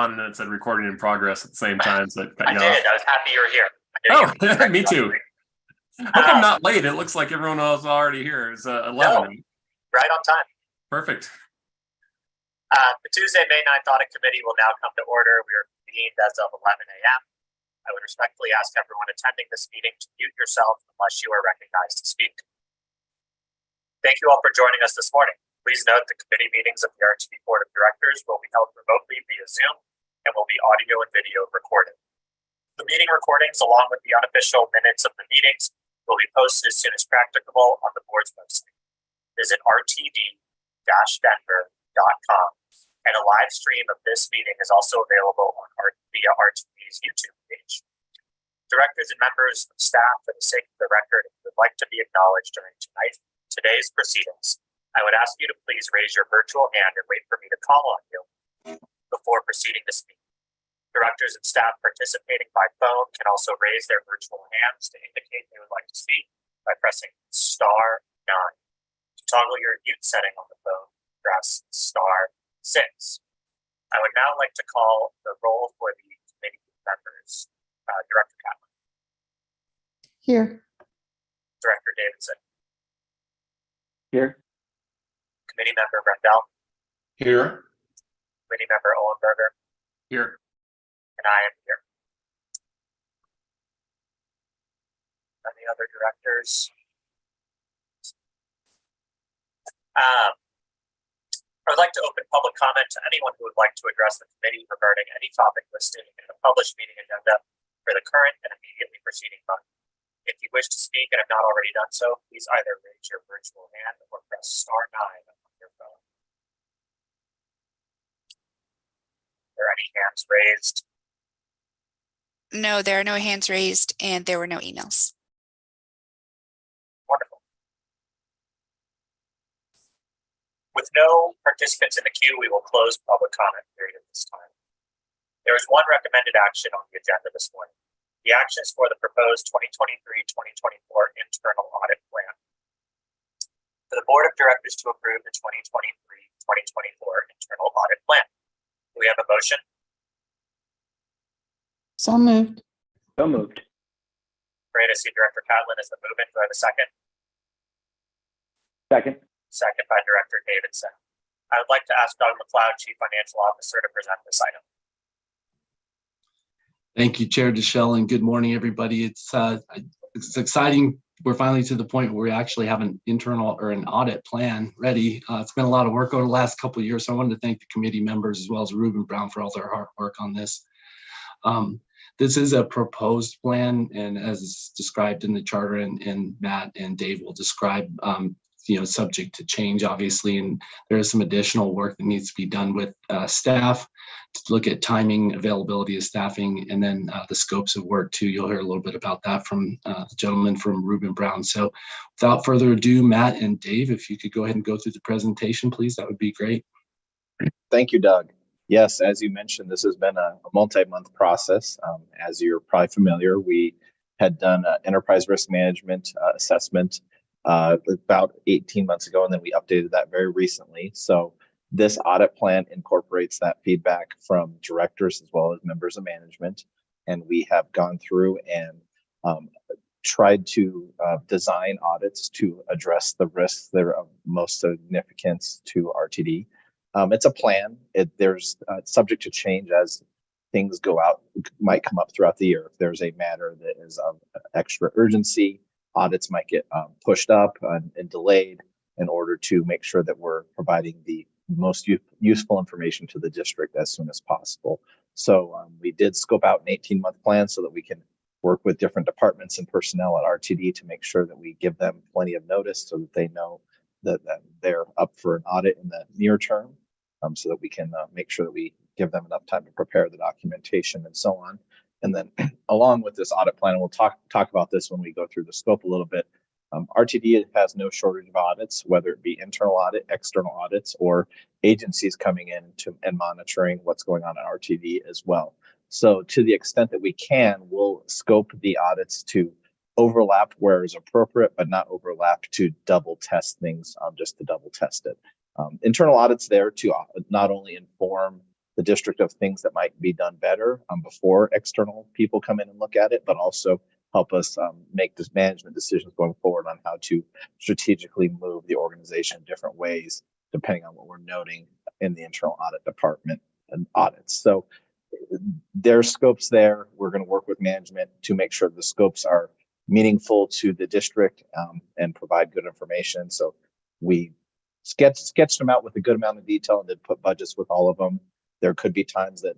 on and it said recording in progress at the same time. So I did. I was happy you were here. Oh, me too. Hope I'm not late. It looks like everyone else is already here. It's 11. No, right on time. Perfect. The Tuesday, May 9th Audit Committee will now come to order. We are convened as of 11 a.m. I would respectfully ask everyone attending this meeting to mute yourself unless you are recognized to speak. Thank you all for joining us this morning. Please note the committee meetings of the RTD Board of Directors will be held remotely via Zoom and will be audio and video recorded. The meeting recordings, along with the unofficial minutes of the meetings, will be posted as soon as practicable on the board's website. Visit rtd-denver.com, and a live stream of this meeting is also available via RTD's YouTube page. Directors and members of staff, for the sake of the record, if you would like to be acknowledged during today's proceedings, I would ask you to please raise your virtual hand and wait for me to call on you before proceeding to speak. Directors and staff participating by phone can also raise their virtual hands to indicate they would like to speak by pressing *9. To toggle your mute setting on the phone, press *6. I would now like to call the roll for the committee members. Director Catlin. Here. Director Davidson. Here. Committee member Rendell. Here. Committee member Owenberger. Here. And I am here. Any other directors? I would like to open public comment to anyone who would like to address the committee regarding any topic listed in the published meeting agenda for the current and immediately preceding month. If you wish to speak and have not already done so, please either raise your virtual hand or press *9 on your phone. Are there any hands raised? No, there are no hands raised and there were no emails. Wonderful. With no participants in the queue, we will close public comment period at this time. There is one recommended action on the agenda this morning. The action is for the proposed 2023-2024 internal audit plan. For the Board of Directors to approve the 2023-2024 internal audit plan. Do we have a motion? So moved. So moved. Great. I see Director Catlin as the movement. Do I have a second? Second. Second by Director Davidson. I would like to ask Doug McLeod, Chief Financial Officer, to present this item. Thank you, Chair Deschelle, and good morning, everybody. It's exciting. We're finally to the point where we actually have an internal or an audit plan ready. It's been a lot of work over the last couple of years, so I wanted to thank the committee members as well as Ruben Brown for all their hard work on this. This is a proposed plan, and as described in the charter, and Matt and Dave will describe, subject to change, obviously, and there is some additional work that needs to be done with staff to look at timing, availability of staffing, and then the scopes of work too. You'll hear a little bit about that from the gentleman from Ruben Brown. So without further ado, Matt and Dave, if you could go ahead and go through the presentation, please, that would be great. Thank you, Doug. Yes, as you mentioned, this has been a multi-month process. As you're probably familiar, we had done an enterprise risk management assessment about 18 months ago, and then we updated that very recently. So this audit plan incorporates that feedback from directors as well as members of management. And we have gone through and tried to design audits to address the risks that are of most significance to RTD. It's a plan. There's subject to change as things go out, might come up throughout the year. If there's a matter that is of extra urgency, audits might get pushed up and delayed in order to make sure that we're providing the most useful information to the district as soon as possible. So we did scope out an 18-month plan so that we can work with different departments and personnel at RTD to make sure that we give them plenty of notice so that they know that they're up for an audit in the near term, so that we can make sure that we give them enough time to prepare the documentation and so on. And then along with this audit plan, and we'll talk about this when we go through the scope a little bit, RTD has no shortage of audits, whether it be internal audit, external audits, or agencies coming in and monitoring what's going on at RTD as well. So to the extent that we can, we'll scope the audits to overlap where is appropriate, but not overlap to double test things, just to double test it. Internal audits there to not only inform the district of things that might be done better before external people come in and look at it, but also help us make this management decisions going forward on how to strategically move the organization in different ways, depending on what we're noting in the internal audit department and audits. So there's scopes there. We're going to work with management to make sure the scopes are meaningful to the district and provide good information. So we sketched them out with a good amount of detail and did put budgets with all of them. There could be times that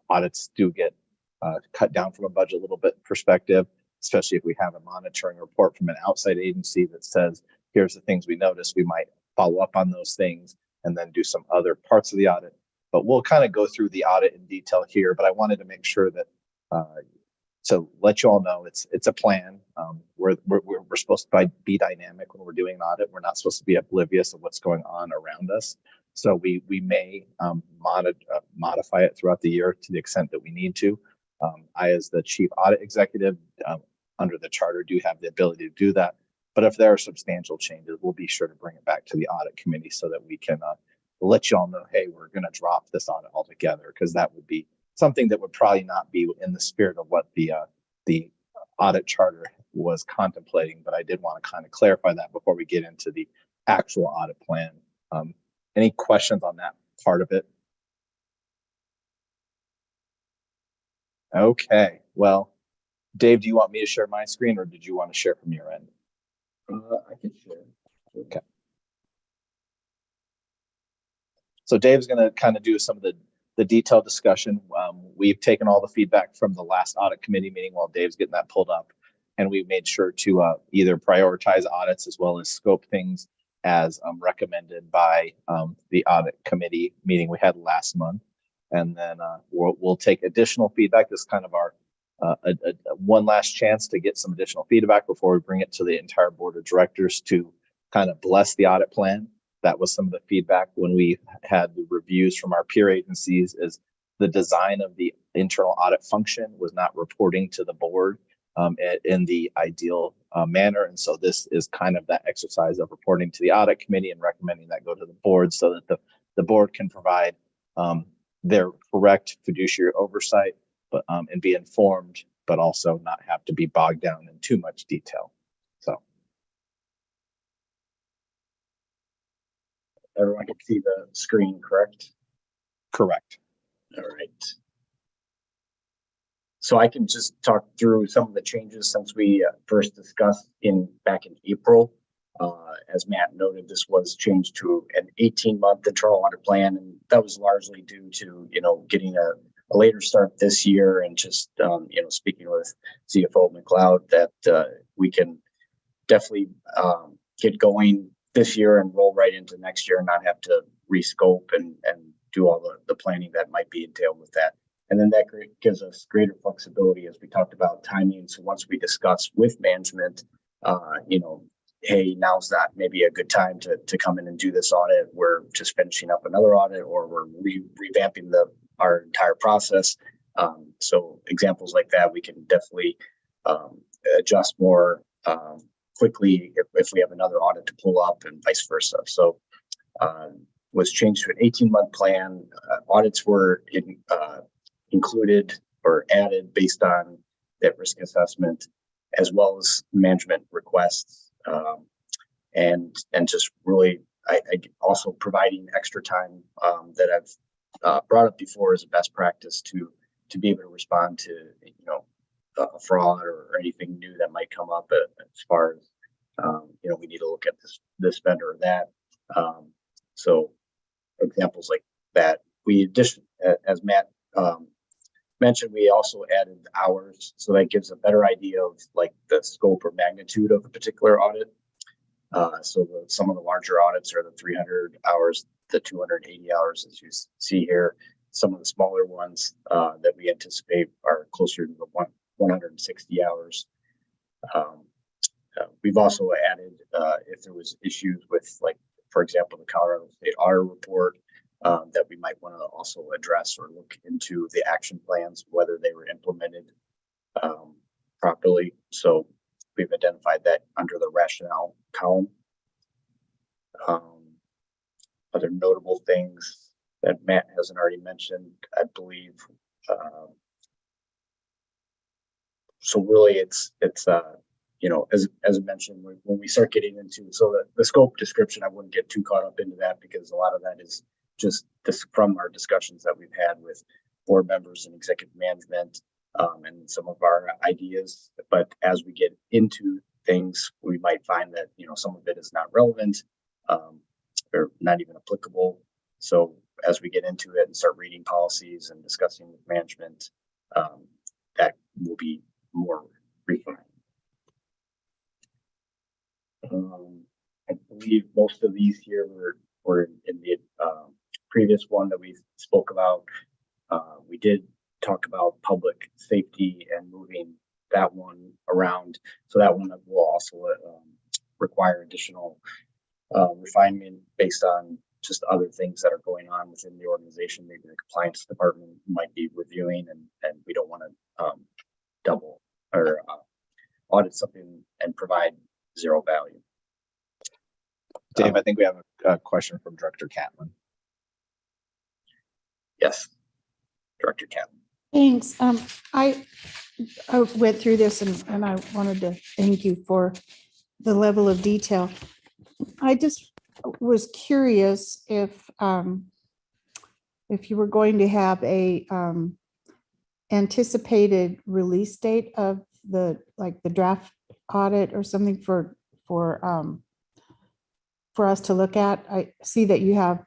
audits do get cut down from a budget a little bit perspective, especially if we have a monitoring report from an outside agency that says, here's the things we noticed. We might follow up on those things and then do some other parts of the audit. But we'll kind of go through the audit in detail here. But I wanted to make sure that to let you all know it's a plan. We're supposed to be dynamic when we're doing an audit. We're not supposed to be oblivious of what's going on around us. So we may modify it throughout the year to the extent that we need to. I, as the chief audit executive under the charter, do have the ability to do that. But if there are substantial changes, we'll be sure to bring it back to the audit committee so that we can let you all know, hey, we're going to drop this audit altogether, because that would be something that would probably not be in the spirit of what the audit charter was contemplating. But I did want to kind of clarify that before we get into the actual audit plan. Any questions on that part of it? Okay, well, Dave, do you want me to share my screen, or did you want to share from your end? I can share. Okay. So Dave's going to kind of do some of the detailed discussion. We've taken all the feedback from the last audit committee meeting while Dave's getting that pulled up, and we've made sure to either prioritize audits as well as scope things as recommended by the audit committee meeting we had last month. And then we'll take additional feedback. This is kind of our one last chance to get some additional feedback before we bring it to the entire board of directors to kind of bless the audit plan. That was some of the feedback when we had the reviews from our peer agencies, is the design of the internal audit function was not reporting to the board in the ideal manner. And so this is kind of that exercise of reporting to the audit committee and recommending that go to the board so that the board can provide their correct fiduciary oversight, but and be informed, but also not have to be bogged down in too much detail. So Everyone can see the screen, correct? correct. All right. So I can just talk through some of the changes since we first discussed back in April. As Matt noted, this was changed to an 18-month internal audit plan, and that was largely due to getting a later start this year, and just speaking with CFO McLeod that we can definitely get going this year and roll right into next year and not have to rescope and do all the planning that might be entailed with that. And then that gives us greater flexibility, as we talked about timing. So once we discuss with management, hey, now's not maybe a good time to come in and do this audit. We're just finishing up another audit, or we're revamping our entire process. So examples like that, we can definitely adjust more quickly if we have another audit to pull up, and vice versa. So was changed to an 18-month plan. Audits were included or added based on that risk assessment, as well as management requests, and just really I also providing extra time that I've brought up before as a best practice to be able to respond to a fraud or anything new that might come up as far as we need to look at this vendor or that. So examples like that. As Matt mentioned, we also added hours, so that gives a better idea of like the scope or magnitude of a particular audit. So some of the larger audits are the 300 hours, the 280 hours, as you see here. Some of the smaller ones that we anticipate are closer to the 160 hours. We've also added if there was issues with, like, for example, the Colorado State Audit Report, that we might want to also address or look into the action plans, whether they were implemented properly. So we've identified that under the rationale column. Other notable things that Matt hasn't already mentioned, I believe. So really it's you know, as I mentioned, when we start getting into, so the scope description, I wouldn't get too caught up into that because a lot of that is just this from our discussions that we've had with board members and executive management, and some of our ideas. But as we get into things, we might find that, you know, some of it is not relevant, or not even applicable. So as we get into it and start reading policies and discussing with management, that will be more refined. I believe most of these here were in the previous one that we spoke about. We did talk about public safety and moving that one around. So that one will also require additional refinement based on just other things that are going on within the organization. Maybe the compliance department might be reviewing, and we don't want to double or audit something and provide zero value. Dave, I think we have a question from Director Catlin. Yes, Director Catlin. Thanks. I went through this and I wanted to thank you for the level of detail. I just was curious if you were going to have a anticipated release date of the draft audit or something for us to look at. I see that you have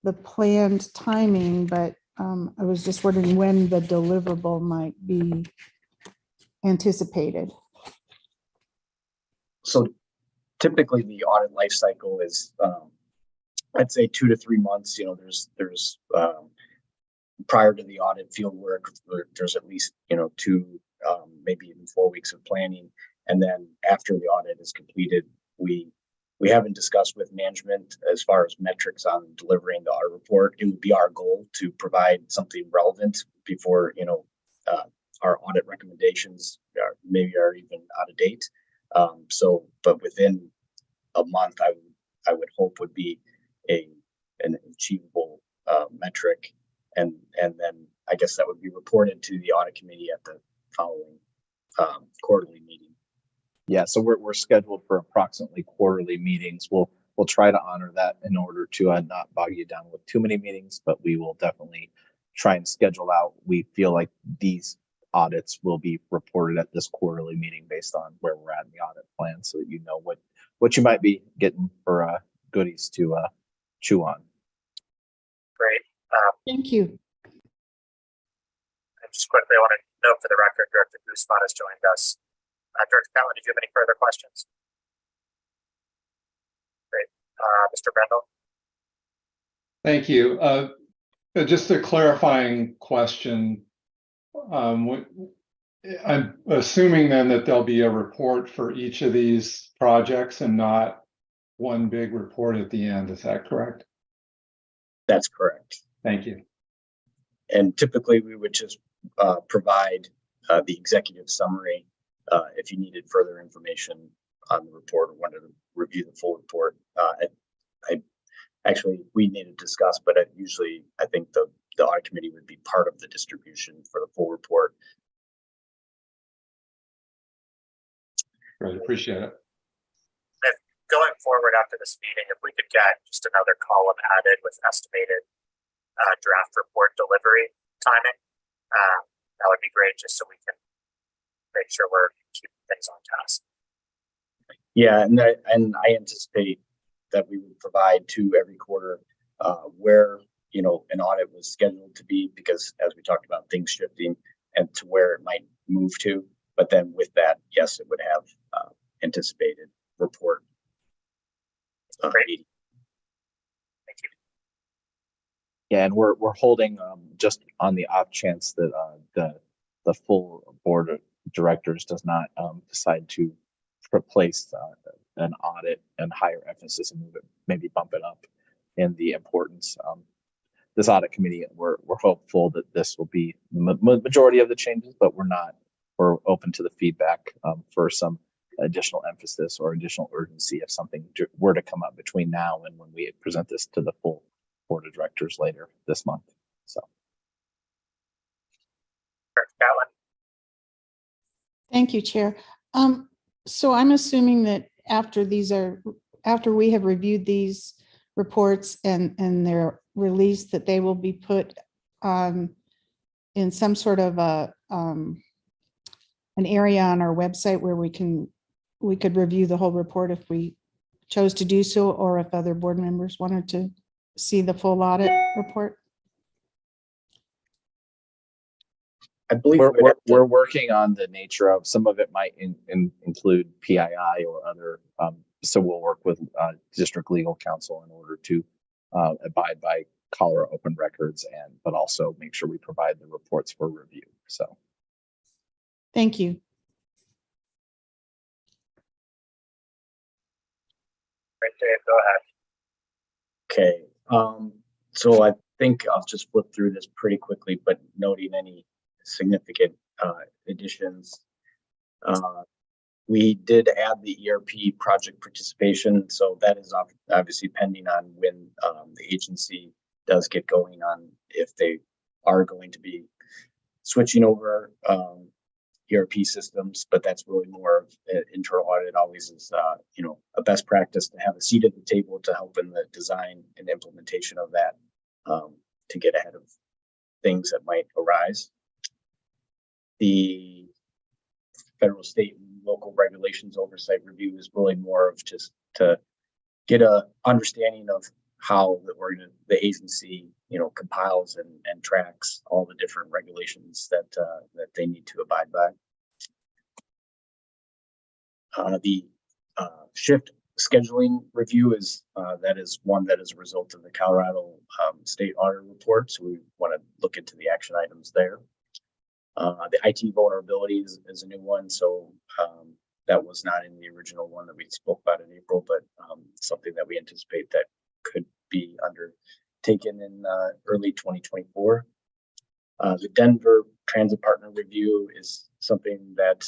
the planned timing, but I was just wondering when the deliverable might be anticipated. So typically the audit life cycle is, I'd say 2 to 3 months. You know, there's prior to the audit field work, there's at least, you know, 2, maybe even 4 weeks of planning. And then after the audit is completed, we haven't discussed with management as far as metrics on delivering the audit report. It would be our goal to provide something relevant before, you know, our audit recommendations are even out of date. But within a month, I would hope would be an achievable metric, and then I guess that would be reported to the audit committee at the following quarterly meeting. Yeah, so we're scheduled for approximately quarterly meetings. We'll try to honor that in order to not bog you down with too many meetings, but we will definitely try and schedule out. We feel like these audits will be reported at this quarterly meeting based on where we're at in the audit plan, so that you know what you might be getting for goodies to chew on. Great. Thank you. And just quickly, I want to note for the record, Director Guzman has joined us. Director Catlin, did you have any further questions? Great. Mr. Brendel? Thank you. Just a clarifying question. I'm assuming then that there'll be a report for each of these projects and not one big report at the end. Is that correct? That's correct. Thank you. And typically we would just provide the executive summary if you needed further information on the report or wanted to review the full report. We need to discuss, but usually I think the audit committee would be part of the distribution for the full report. Great, appreciate it. And going forward after this meeting, if we could get just another column added with estimated draft report delivery timing, that would be great, just so we can make sure we're keeping things on task. Yeah, and I anticipate that we would provide to every quarter where, you know, an audit was scheduled to be, because as we talked about things shifting, and to where it might move to. But then with that, yes, it would have anticipated report. Great. Thank you. Yeah, and we're holding just on the off chance that the full board of directors does not decide to replace an audit and higher emphasis and move it, maybe bump it up in the importance. This audit committee, we're hopeful that this will be the majority of the changes, but we're open to the feedback for some additional emphasis or additional urgency if something were to come up between now and when we present this to the full board of directors later this month. So. Catlin? Thank you, Chair. So I'm assuming that after we have reviewed these reports and they're released, that they will be put in some sort of an area on our website where we could review the whole report if we chose to do so, or if other board members wanted to see the full audit report. I believe We're working on the nature of, some of it might include PII or other, so we'll work with district legal counsel in order to abide by Colorado open records, but also make sure we provide the reports for review. So. Thank you. Right, Dave, go ahead. Okay, so I think I'll just flip through this pretty quickly, but noting any significant additions. We did add the ERP project participation, so that is obviously pending on when the agency does get going on, if they are going to be switching over ERP systems, but that's really more of an internal audit. Always is a best practice to have a seat at the table to help in the design and implementation of that, to get ahead of things that might arise. The federal, state, and local regulations oversight review is really more of just to get a understanding of how the agency compiles and tracks all the different regulations that they need to abide by. The shift scheduling review is one that is a result of the Colorado state audit report, so we want to look into the action items there. The IT vulnerabilities is a new one, so that was not in the original one that we spoke about in April, but something that we anticipate that could be undertaken in early 2024. The Denver Transit Partner Review is something that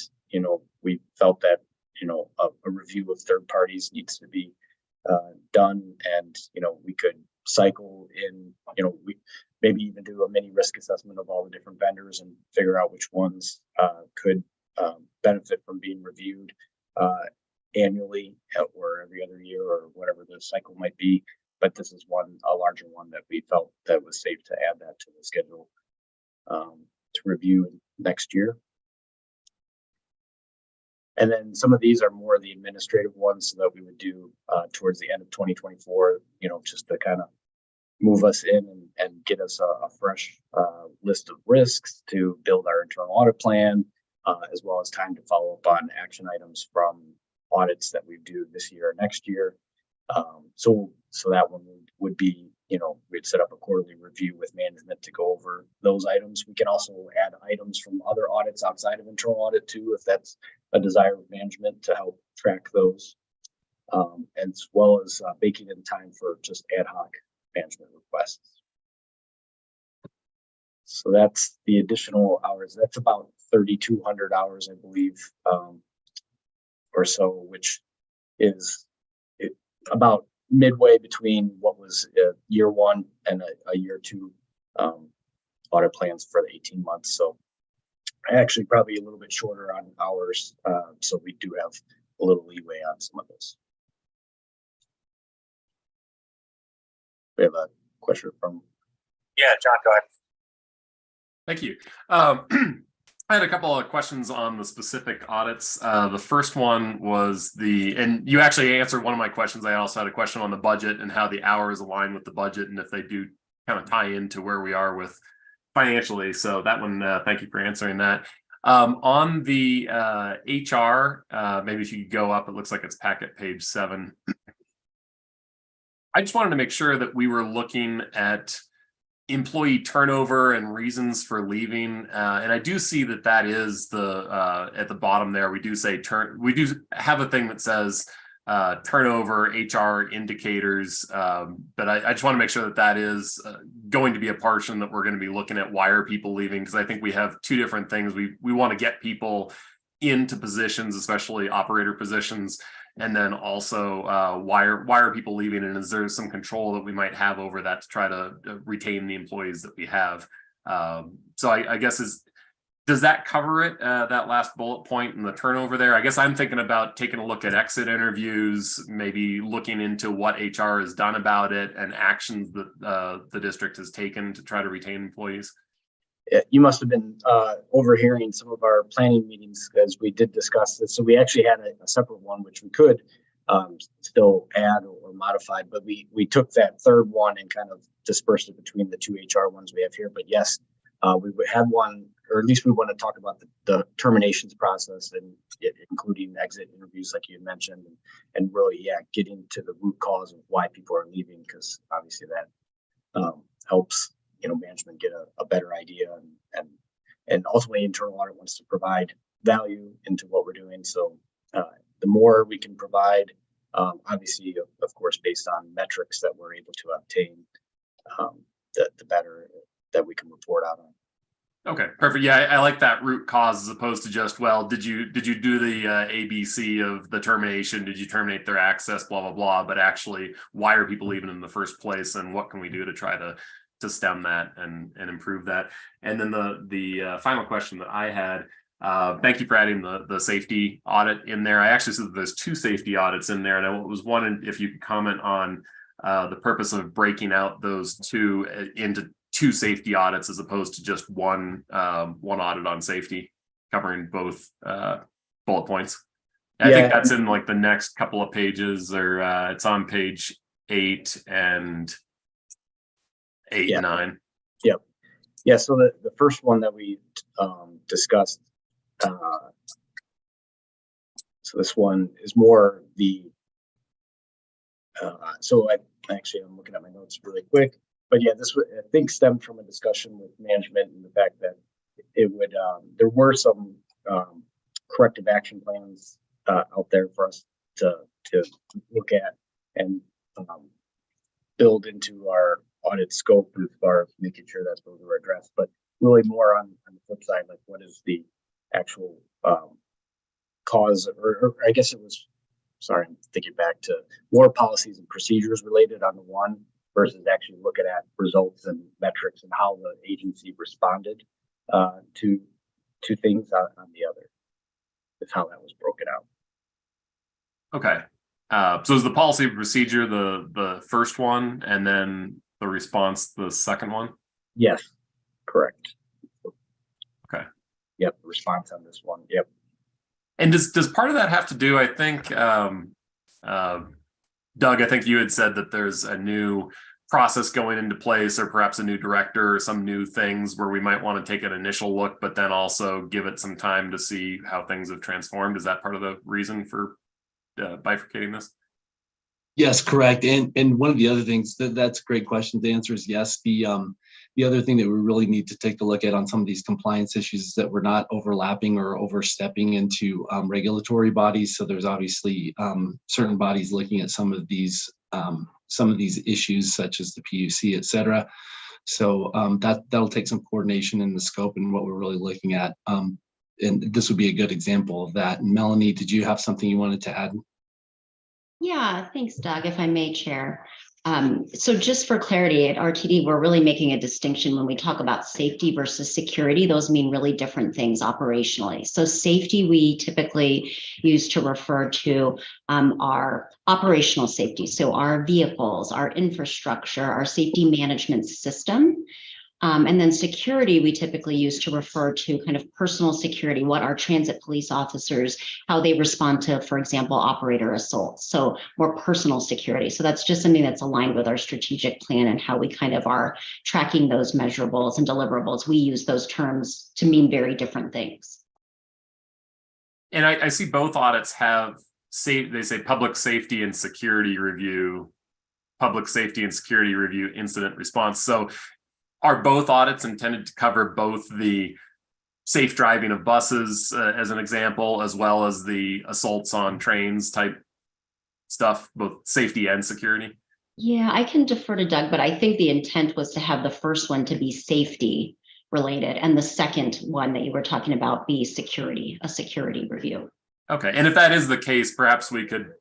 we felt that a review of third parties needs to be done, and we could cycle in, we maybe even do a mini risk assessment of all the different vendors and figure out which ones could benefit from being reviewed annually or every other year or whatever the cycle might be. But this is a larger one that we felt that was safe to add that to the schedule to review next year. And then some of these are more the administrative ones, so that we would do towards the end of 2024, just to kind of move us in and get us a fresh list of risks to build our internal audit plan, as well as time to follow up on action items from audits that we do this year or next year. So that one would be, we'd set up a quarterly review with management to go over those items. We can also add items from other audits outside of internal audit too, if that's a desire of management, to help track those, as well as baking in time for just ad hoc management requests. So that's the additional hours. That's about 3,200 hours, I believe, or so, which is about midway between what was year one and a year two audit plans for the 18 months. So actually probably a little bit shorter on hours. So we do have a little leeway on some of those. We have a question from. Yeah, John, go ahead. Thank you. I had a couple of questions on the specific audits. The first one was and you actually answered one of my questions. I also had a question on the budget and how the hours align with the budget, and if they do kind of tie into where we are with financially. So that one, thank you for answering that. On the HR, maybe if you could go up, it looks like it's packet page 7. I just wanted to make sure that we were looking at employee turnover and reasons for leaving, and I do see that is the at the bottom there. We do say we do have a thing that says turnover HR indicators, but I just want to make sure that is going to be a portion that we're going to be looking at. Why are people leaving? Because I think we have two different things. We want to get people into positions, especially operator positions, And then also, why are people leaving? And is there some control that we might have over that to try to retain the employees that we have? So I guess does that cover it, that last bullet point and the turnover there? I guess I'm thinking about taking a look at exit interviews, maybe looking into what HR has done about it and actions that the district has taken to try to retain employees. You must have been overhearing some of our planning meetings as we did discuss this. So we actually had a separate one, which we could still add or modify, but we took that third one and kind of dispersed it between the two HR ones we have here. But yes, we had one, or at least we want to talk about the terminations process and including exit interviews, like you mentioned, and really, yeah, getting to the root cause of why people are leaving, because obviously that helps, management get a better idea, and ultimately internal audit wants to provide value into what we're doing. So the more we can provide, obviously, of course, based on metrics that we're able to obtain, the better that we can report out on. Okay, perfect. Yeah, I like that root cause as opposed to just, well, did you do the ABC of the termination? Did you terminate their access? Blah blah blah. But actually, why are people leaving in the first place, and what can we do to try to stem that and improve that? And then the final question that I had. Thank you for adding the safety audit in there. I actually said that there's 2 safety audits in there, and I was wondering if you could comment on the purpose of breaking out those 2 into 2 safety audits as opposed to just one audit on safety covering both bullet points. I think that's in like the next couple of pages, or it's on page 8 and 8 and 9. Yep. Yeah. So the first one that we discussed. So this one is more the. So I'm looking at my notes really quick. But yeah, this I think stemmed from a discussion with management and the fact that it would there were some corrective action plans out there for us to look at and build into our audit scope as far as making sure that's those were addressed. But really more on the flip side, like what is the actual cause, or I guess it was. Sorry, I'm thinking back to more policies and procedures related on the one, versus actually looking at results and metrics and how the agency responded to things on the other. That's how that was broken out. Okay. So is the policy procedure the first one, and then the response the second one? Yes, correct. Okay. Yep, response on this one. Yep. And does part of that have to do, I think, Doug, I think you had said that there's a new process going into place, or perhaps a new director, or some new things where we might want to take an initial look, but then also give it some time to see how things have transformed. Is that part of the reason for bifurcating this? Yes, correct. And one of the other things that's a great question. The answer is yes. The other thing that we really need to take a look at on some of these compliance issues is that we're not overlapping or overstepping into regulatory bodies. So there's obviously certain bodies looking at some of these issues, such as the PUC, et cetera. So that'll take some coordination in the scope and what we're really looking at. And this would be a good example of that. And Melanie, did you have something you wanted to add? Yeah, thanks, Doug, if I may, Chair. So just for clarity, at RTD, we're really making a distinction when we talk about safety versus security. Those mean really different things operationally. So safety, we typically use to refer to our operational safety. So our vehicles, our infrastructure, our safety management system. And then security, we typically use to refer to kind of personal security, what our transit police officers, how they respond to, for example, operator assaults. So more personal security. So that's just something that's aligned with our strategic plan and how we kind of are tracking those measurables and deliverables. We use those terms to mean very different things. And I see both audits have, they say public safety and security review, incident response. So are both audits intended to cover both the safe driving of buses, as an example, as well as the assaults on trains type stuff, both safety and security? Yeah, I can defer to Doug, but I think the intent was to have the first one to be safety related and the second one that you were talking about be security, a security review. Okay, and if that is the case, perhaps we could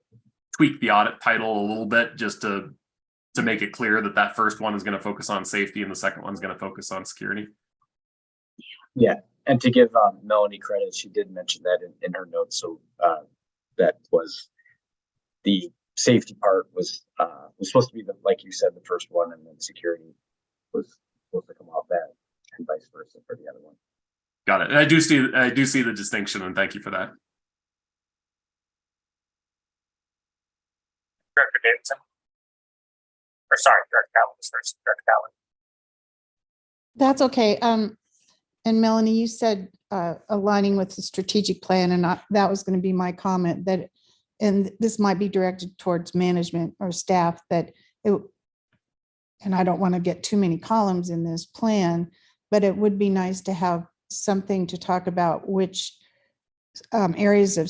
tweak the audit title a little bit just to make it clear that that first one is going to focus on safety and the second one's going to focus on security. Yeah, and to give Melanie credit, she did mention that in her notes. So that was the safety part was supposed to be the, like you said, the first one, and then security was supposed to come off that, and vice versa for the other one. Got it. And I do see the distinction, and thank you for that. Director Davidson. Or sorry, Director Cowan was first. Director Cowan. That's okay. And Melanie, you said aligning with the strategic plan, and that was going to be my comment, that, and this might be directed towards management or staff, that it, and I don't want to get too many columns in this plan, but it would be nice to have something to talk about which areas of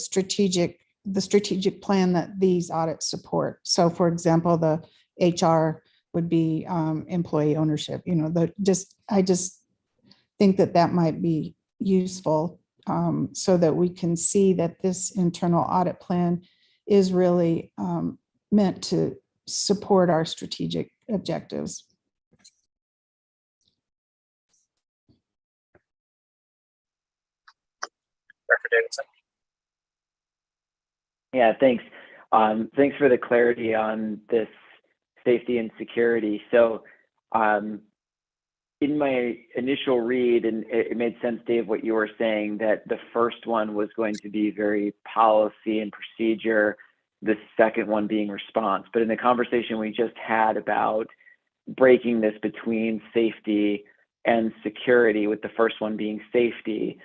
the strategic plan that these audits support. So for example, the HR would be employee ownership, you know, I just think that might be useful so that we can see that this internal audit plan is really meant to support our strategic objectives. Director Davidson. Yeah, thanks. Thanks for the clarity on this safety and security. So in my initial read, and it made sense, Dave, what you were saying, that the first one was going to be very policy and procedure, the second one being response. But in the conversation we just had about breaking this between safety and security, with the first one being safety,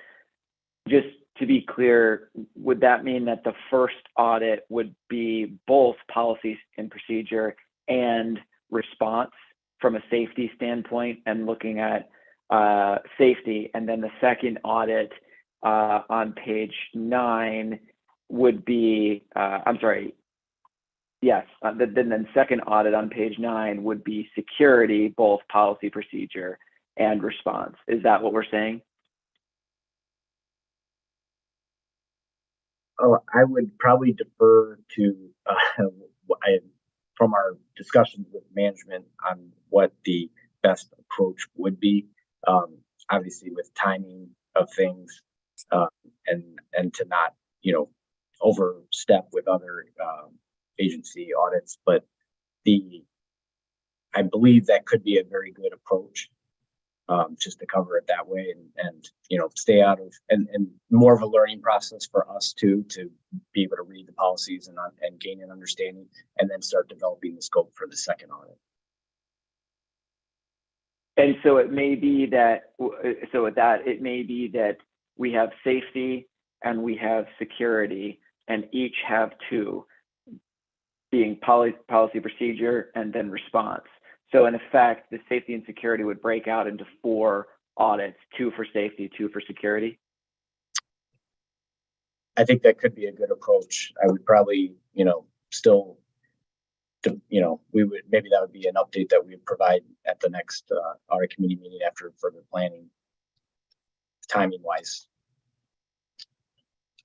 just to be clear, would that mean that the first audit would be both policies and procedure and response from a safety standpoint and looking at safety, and then the second audit on page 9 would be, then second audit on page 9 would be security, both policy, procedure, and response. Is that what we're saying? Oh, I would probably defer to from our discussions with management on what the best approach would be. Obviously, with timing of things, and to not, overstep with other agency audits, but I believe that could be a very good approach. Just to cover it that way and stay out of and more of a learning process for us too, to be able to read the policies and gain an understanding, and then start developing the scope for the second audit. And so it may be that, it may be that we have safety and we have security, and each have two, being policy, procedure, and then response. So in effect, the safety and security would break out into 4 audits, 2 for safety, 2 for security. I think that could be a good approach. I would probably, still, maybe that would be an update that we would provide at the next audit committee meeting after further planning, timing wise.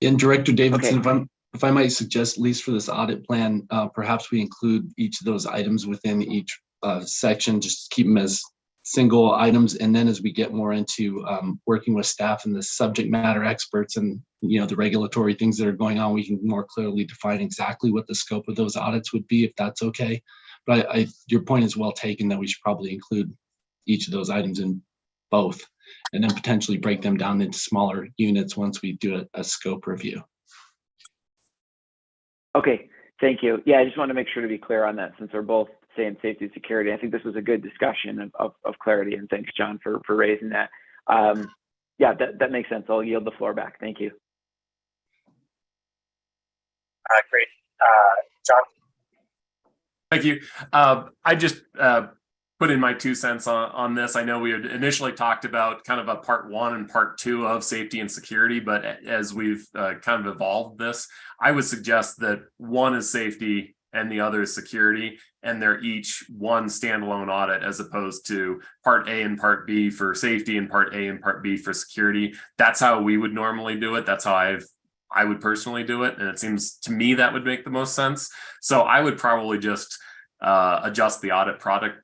And Director Davidson, Okay. if I might suggest, at least for this audit plan, perhaps we include each of those items within each section, just keep them as single items, and then as we get more into working with staff and the subject matter experts and the regulatory things that are going on, we can more clearly define exactly what the scope of those audits would be, if that's okay. But your point is well taken, that we should probably include each of those items in both, and then potentially break them down into smaller units once we do a scope review. Okay, thank you. Yeah, I just want to make sure to be clear on that, since we're both saying safety and security. I think this was a good discussion of clarity, and thanks, John, for raising that. Yeah, that makes sense. I'll yield the floor back. Thank you. Great. John? Thank you. I just put in my 2 cents on this. I know we had initially talked about kind of a part 1 and part 2 of safety and security, but as we've kind of evolved this, I would suggest that 1 is safety and the other is security, and they're each one standalone audit, as opposed to part A and part B for safety and part A and part B for security. That's how we would normally do it. That's how I would personally do it, and it seems to me that would make the most sense. So I would probably just adjust the audit project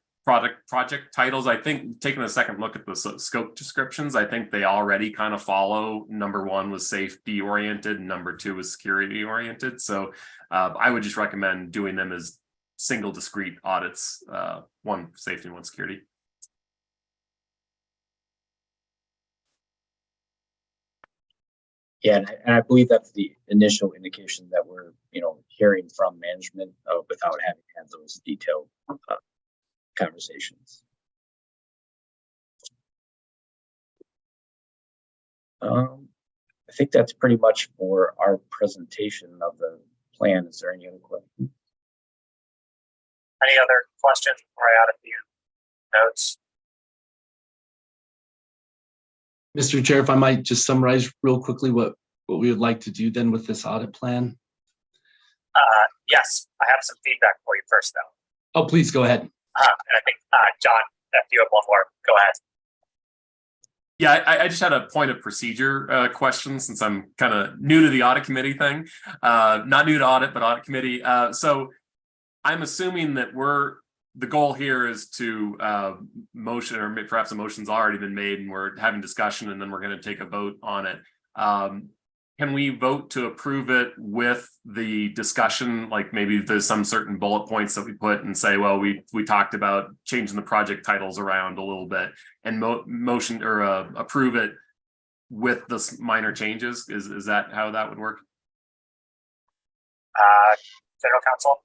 titles. I think taking a second look at the scope descriptions, I think they already kind of follow. Number one was safety oriented, and number two was security oriented. So I would just recommend doing them as single discrete audits, one safety and one security. Yeah, and I believe that's the initial indication that we're, hearing from management without having had those detailed conversations. I think that's pretty much for our presentation of the plan. Is there any other questions? Any other questions before I add a few notes? Mr. Chair, if I might just summarize real quickly what we would like to do then with this audit plan. Yes, I have some feedback for you first, though. Oh, please go ahead. And I think, John, if you have one more, go ahead. Yeah, I just had a point of procedure question, since I'm kind of new to the audit committee thing. Not new to audit, but audit committee. So I'm assuming that the goal here is to motion, or perhaps a motion's already been made and we're having discussion, and then we're going to take a vote on it. Can we vote to approve it with the discussion? Like maybe there's some certain bullet points that we put and say, well, we talked about changing the project titles around a little bit, and motion or approve it with the minor changes. Is that how that would work? General Counsel?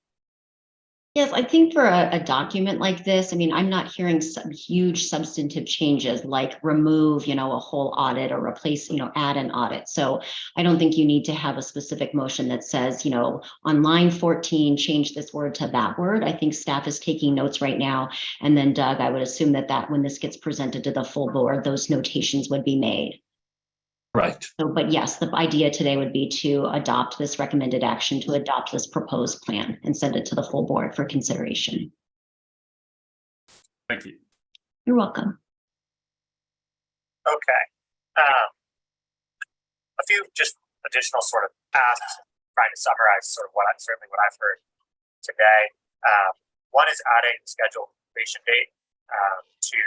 Yes, I think for a document like this, I mean, I'm not hearing some huge substantive changes like remove, a whole audit, or replace, add an audit. So I don't think you need to have a specific motion that says, on line 14, change this word to that word. I think staff is taking notes right now. And then Doug, I would assume that when this gets presented to the full board, those notations would be made. Right. So, but yes, the idea today would be to adopt this recommended action, to adopt this proposed plan and send it to the full board for consideration. Thank you. You're welcome. Okay. A few just additional sort of asks, trying to summarize sort of what I've heard today. One is adding scheduled completion date to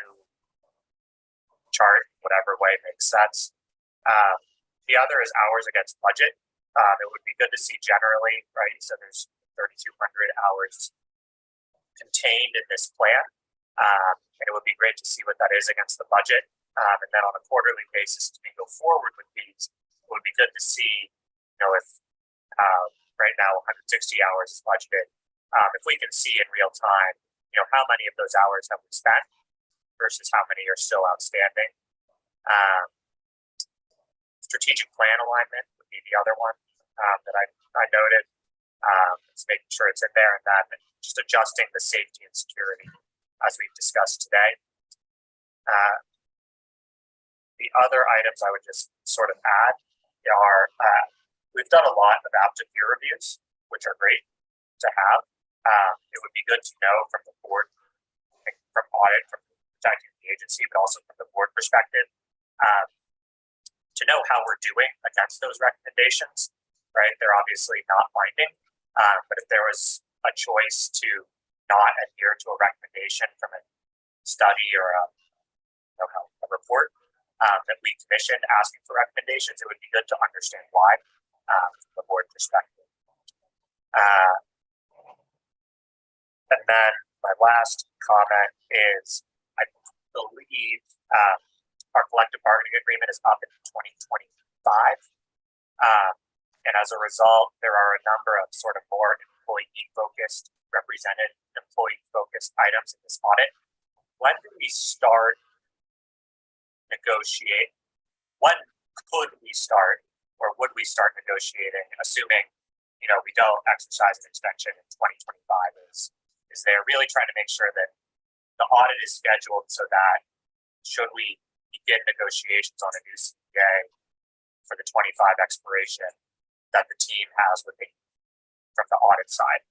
chart, whatever way makes sense. The other is hours against budget. It would be good to see generally, right? So there's 3,200 hours contained in this plan. And it would be great to see what that is against the budget. And then on a quarterly basis, as we go forward with these, it would be good to see, if right now 160 hours is budgeted, if we can see in real time, how many of those hours have we spent versus how many are still outstanding. Strategic plan alignment would be the other one that I noted. Just making sure it's in there, and then just adjusting the safety and security as we've discussed today. The other items I would just sort of add are we've done a lot of aptitude peer reviews, which are great to have. It would be good to know from the board, from audit, from protecting the agency, but also from the board perspective, to know how we're doing against those recommendations, right? They're obviously not binding, but if there was a choice to not adhere to a recommendation from a study or a report that we commissioned asking for recommendations, it would be good to understand why from the board perspective. And then my last comment is, I believe our collective bargaining agreement is up in 2025. And as a result, there are a number of sort of more employee-focused, represented employee-focused items in this audit. When do we start negotiate? When could we start, or would we start negotiating, assuming, we don't exercise an extension in 2025? Is they're really trying to make sure that the audit is scheduled so that should we begin negotiations on a new CPA for the 25 expiration, that the team has with from the audit side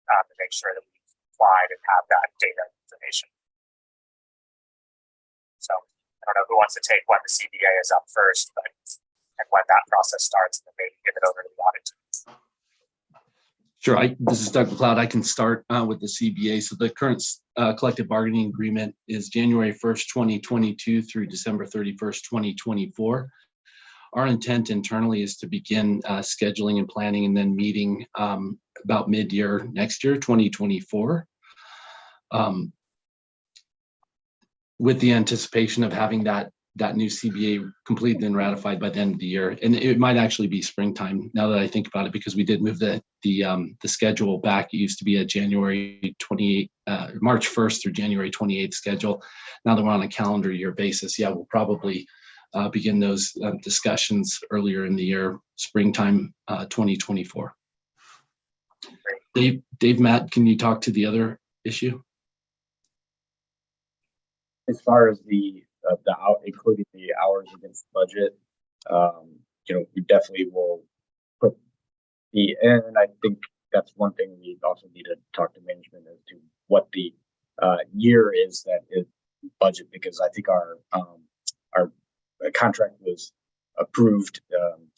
to make sure that we've applied and have that data information. So I don't know who wants to take when the CPA is up first, but and when that process starts, and then maybe give it over to the audit team. Sure. This is Doug McLeod. I can start with the CBA. So the current collective bargaining agreement is January 1st, 2022 through December 31st, 2024. Our intent internally is to begin scheduling and planning and then meeting about mid-year next year, 2024, with the anticipation of having that new CBA completed and ratified by the end of the year. And it might actually be springtime now that I think about it, because we did move the schedule back. It used to be a March 1st through January 28th schedule. Now that we're on a calendar year basis, yeah, we'll probably begin those discussions earlier in the year, springtime 2024. Dave, Matt, can you talk to the other issue? As far as including the hours against budget, we definitely will put and I think that's one thing we also need to talk to management as to what the year is that is budget, because I think our contract was approved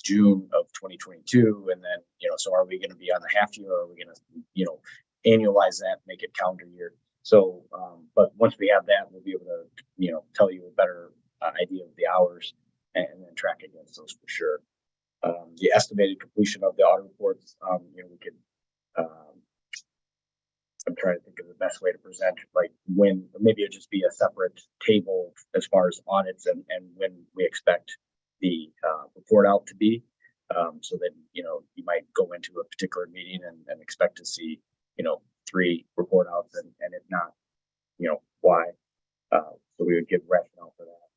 June of 2022, and then so are we going to be on the half year, or are we going to annualize that, make it calendar year? So, but once we have that, we'll be able to tell you a better idea of the hours and then track against those for sure. The estimated completion of the audit reports, we could. I'm trying to think of the best way to present, like when maybe it'd just be a separate table as far as audits and when we expect the report out to be. So that you might go into a particular meeting and expect to see 3 report outs, and if not, why. So we would give rationale for that.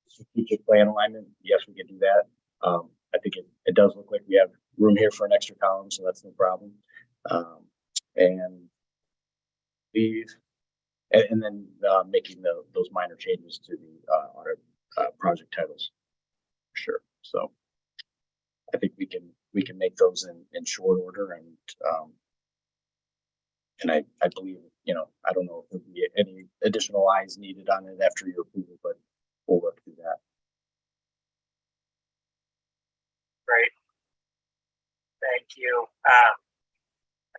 Strategic plan alignment, yes, we could do that. I think it does look like we have room here for an extra column, so that's no problem. And then making those minor changes to the audit project titles, for sure. So I think we can make those in short order, and I believe I don't know if there'll be any additional eyes needed on it after your approval, but we'll work through that. Great, thank you. I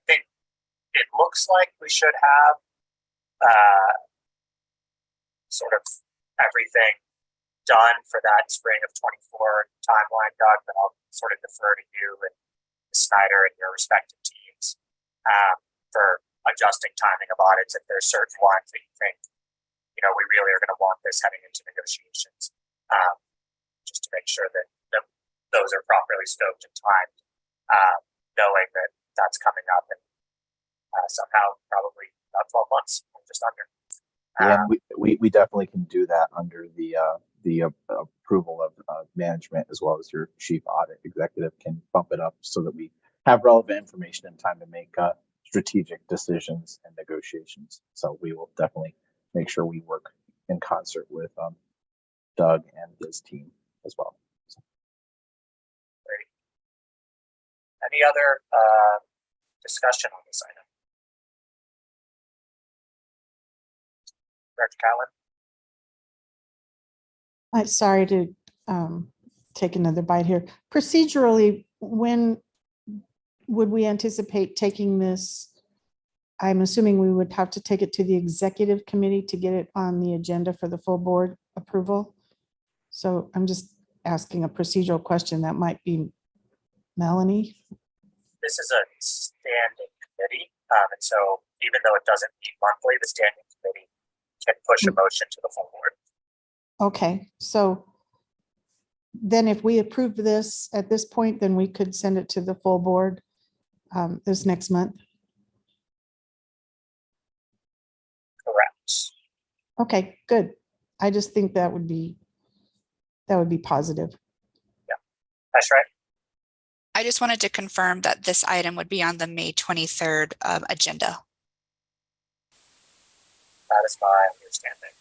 think it looks like we should have sort of everything done for that spring of 24 timeline, Doug, but I'll sort of defer to you and Snyder and your respective teams for adjusting timing of audits if there's certain ones that you think, we really are going to want this heading into negotiations, just to make sure that those are properly scoped and timed, knowing that that's coming up in somehow probably about 12 months, or just under. Yeah, we definitely can do that under the approval of management, as well as your chief audit executive can bump it up so that we have relevant information in time to make strategic decisions and negotiations. So we will definitely make sure we work in concert with Doug and his team as well. So. Great. Any other discussion on this item? Director Cowan? I'm sorry to take another bite here. Procedurally, when would we anticipate taking this? I'm assuming we would have to take it to the executive committee to get it on the agenda for the full board approval. So I'm just asking a procedural question. That might be Melanie. This is a standing committee, and so even though it doesn't meet monthly, the standing committee can push a motion to the full board. Okay, so then if we approve this at this point, then we could send it to the full board this next month. Correct. Okay, good. I just think that would be positive. Yeah, that's right. I just wanted to confirm that this item would be on the May 23rd agenda. That is my understanding,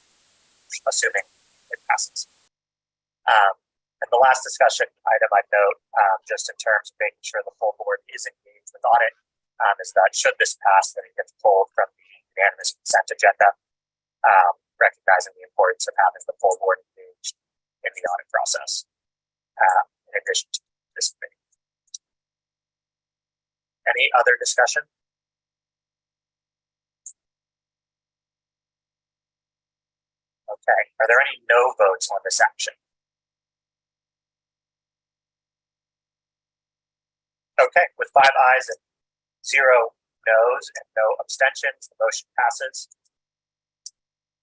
assuming it passes. And the last discussion item I'd note, just in terms of making sure the full board is engaged with audit, is that should this pass, then it gets pulled from the unanimous consent agenda, recognizing the importance of having the full board engaged in the audit process. addition to this committee. Any other discussion? Okay, are there any no votes on this action? Okay, with 5 ayes and 0 noes and no abstentions, the motion passes.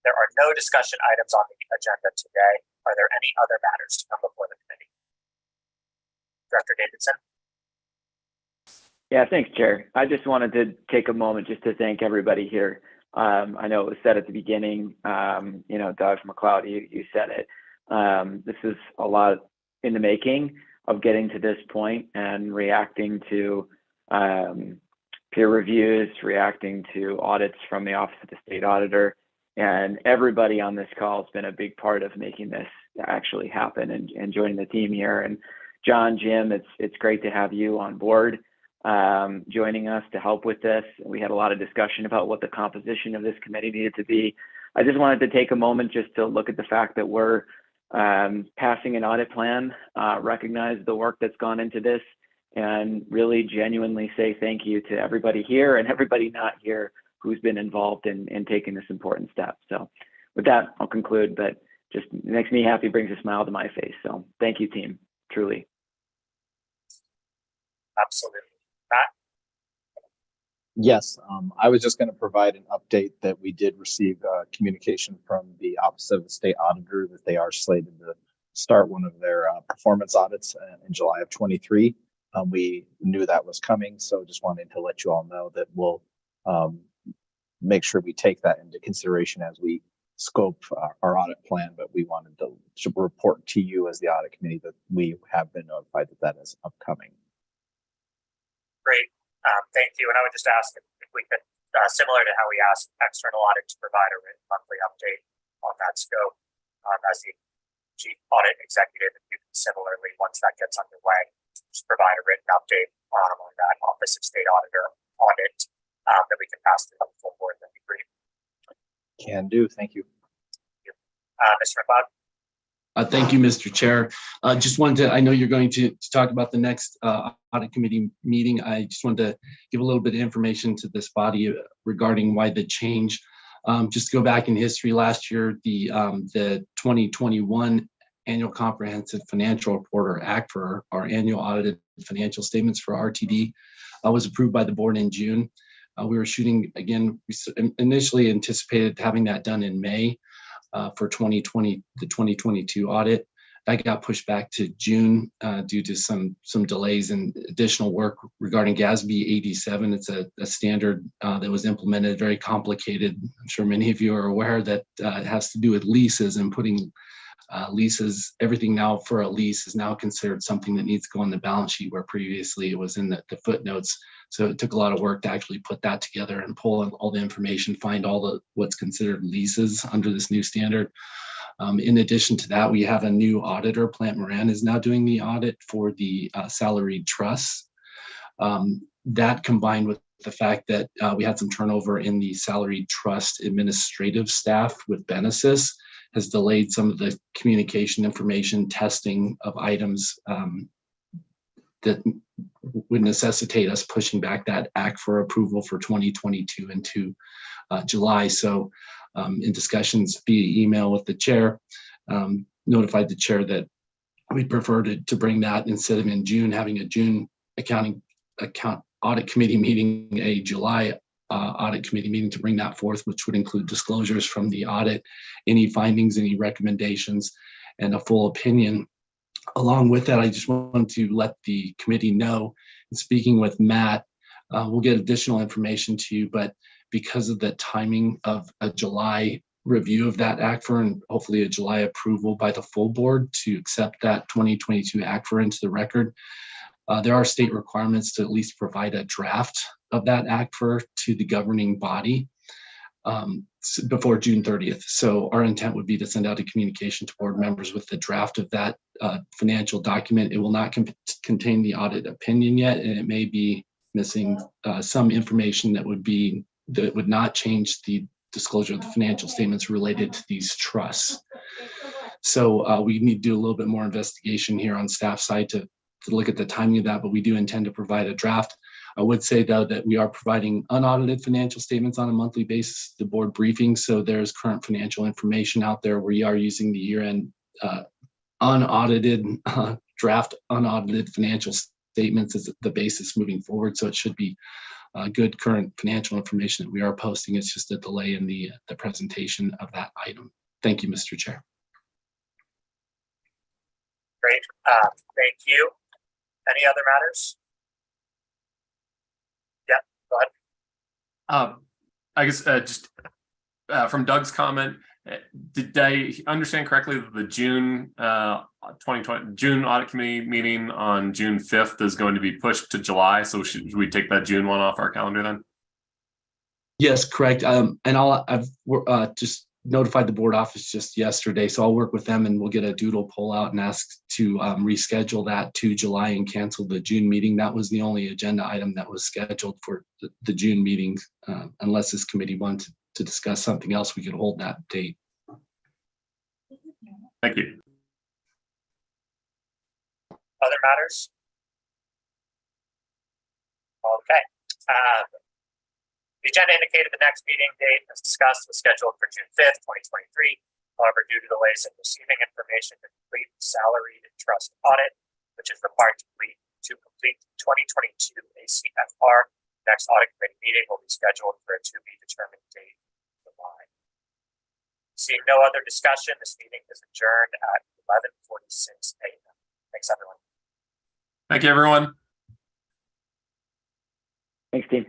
There are no discussion items on the agenda today. Are there any other matters to come before the committee? Director Davidson? Yeah, thanks, Chair. I just wanted to take a moment just to thank everybody here. I know it was said at the beginning, Doug McLeod, you said it. This is a lot in the making of getting to this point and reacting to peer reviews, reacting to audits from the Office of the State Auditor. And everybody on this call has been a big part of making this actually happen and joining the team here. And John, Jim, it's great to have you on board, joining us to help with this. We had a lot of discussion about what the composition of this committee needed to be. I just wanted to take a moment just to look at the fact that we're passing an audit plan, recognize the work that's gone into this, and really genuinely say thank you to everybody here and everybody not here who's been involved in taking this important step. So with that, I'll conclude, but just makes me happy, brings a smile to my face. So thank you, team, truly. Absolutely. Matt? Yes, I was just going to provide an update that we did receive communication from the Office of the State Auditor that they are slated to start one of their performance audits in July of 23. We knew that was coming, so just wanted to let you all know that we'll make sure we take that into consideration as we scope our audit plan, but we wanted to report to you as the audit committee that we have been notified that that is upcoming. Great, thank you. And I would just ask if we could, similar to how we ask external audit to provide a written monthly update on that scope, as the chief audit executive, if you can similarly, once that gets underway, just provide a written update on that Office of State Auditor audit that we can pass to the full board. That'd be great. Can do. Thank you. Mr. McLeod? Thank you, Mr. Chair. Just wanted to, I know you're going to talk about the next audit committee meeting. I just wanted to give a little bit of information to this body regarding why the change. Just to go back in history, last year, the 2021 Annual Comprehensive Financial Report, or ACT, for our annual audited financial statements for RTD was approved by the board in June. We were shooting, again, we initially anticipated having that done in May for 2020, the 2022 audit. That got pushed back to June due to some delays and additional work regarding GASB 87. It's a standard that was implemented, very complicated. I'm sure many of you are aware that it has to do with leases and putting leases, everything now for a lease is now considered something that needs to go on the balance sheet, where previously it was in the footnotes. So it took a lot of work to actually put that together and pull all the information, find all the what's considered leases under this new standard. In addition to that, we have a new auditor. Plant Moran is now doing the audit for the salaried trusts. That combined with the fact that we had some turnover in the salaried trust administrative staff with Benesis has delayed some of the communication information testing of items that would necessitate us pushing back that act for approval for 2022 into July. So in discussions via email with the chair, notified the chair that we preferred to bring that, instead of in June, having a June audit committee meeting, a July audit committee meeting, to bring that forth, which would include disclosures from the audit, any findings, any recommendations, and a full opinion. Along with that, I just want to let the committee know, and speaking with Matt, we'll get additional information to you, but because of the timing of a July review of that ACFR and hopefully a July approval by the full board to accept that 2022 ACFR into the record, there are state requirements to at least provide a draft of that ACFR to the governing body before June 30th. So our intent would be to send out a communication to board members with the draft of that financial document. It will not contain the audit opinion yet, and it may be missing some information that would not change the disclosure of the financial statements related to these trusts. So we need to do a little bit more investigation here on staff side to look at the timing of that, but we do intend to provide a draft. I would say though that we are providing unaudited financial statements on a monthly basis, the board briefing. So there's current financial information out there. We are using the year-end unaudited draft unaudited financial statements as the basis moving forward. So it should be good current financial information that we are posting. It's just a delay in the presentation of that item. Thank you, Mr. Chair. Great. Thank you. Any other matters? Yeah, go ahead. I guess just from Doug's comment, did I understand correctly that the June 2020 June Audit Committee meeting on June 5th is going to be pushed to July? So should we take that June one off our calendar then? Yes, correct. And I've just notified the board office just yesterday, so I'll work with them and we'll get a doodle pull out and ask to reschedule that to July and cancel the June meeting. That was the only agenda item that was scheduled for the June meetings. Unless this committee wanted to discuss something else, we could hold that date. Thank you. Other matters? Okay. The agenda indicated the next meeting date, as discussed, was scheduled for June 5th, 2023. However, due to delays in receiving information to complete the salaried trust audit, which is required to complete 2022 ACFR, next audit committee meeting will be scheduled for a to be determined date in July. Seeing no other discussion, this meeting is adjourned at 11:46 a.m. Thanks, everyone. Thank you, everyone. Thanks, team.